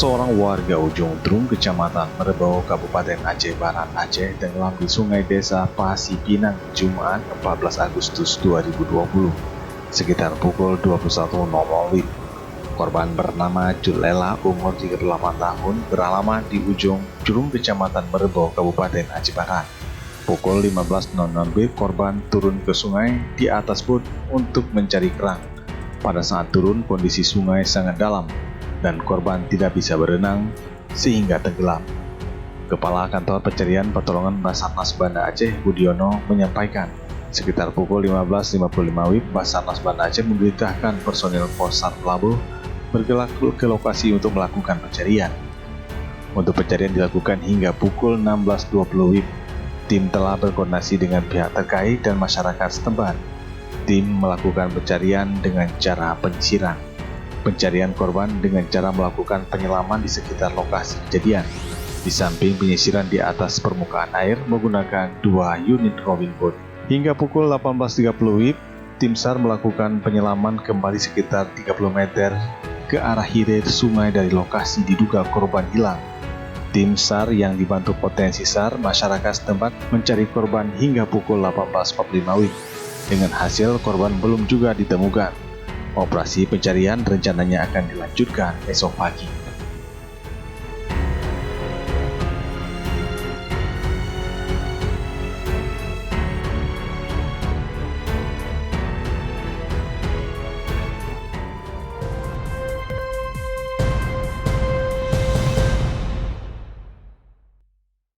Seorang warga Ujung Trung, Kecamatan Merebau, Kabupaten Aceh Barat, Aceh, tenggelam di sungai desa Pasipinang Jumat 14 Agustus 2020, sekitar pukul 21.00 WIB. Korban bernama Julela, umur 38 tahun, beralamat di Ujung Trung, Kecamatan Merebau, Kabupaten Aceh Barat. Pukul 15.00 WIB, korban turun ke sungai di atas bot untuk mencari kerang. Pada saat turun, kondisi sungai sangat dalam dan korban tidak bisa berenang sehingga tenggelam. Kepala Kantor Pencarian Pertolongan Basarnas Banda Aceh, Budiono, menyampaikan, sekitar pukul 15.55 WIB, Basarnas Banda Aceh memerintahkan personil Posar Labuh bergerak ke lokasi untuk melakukan pencarian. Untuk pencarian dilakukan hingga pukul 16.20 WIB. Tim telah berkoordinasi dengan pihak terkait dan masyarakat setempat. Tim melakukan pencarian dengan cara penyisiran. Pencarian korban dengan cara melakukan penyelaman di sekitar lokasi kejadian. Di samping penyisiran di atas permukaan air menggunakan 2 unit rowing boat. Hingga pukul 18.30 WIB, tim SAR melakukan penyelaman kembali sekitar 30 meter ke arah hilir sungai dari lokasi diduga korban hilang. Tim SAR yang dibantu potensi SAR masyarakat setempat mencari korban hingga pukul 18.45 WIB. Dengan hasil korban belum juga ditemukan. Operasi pencarian rencananya akan dilanjutkan esok pagi.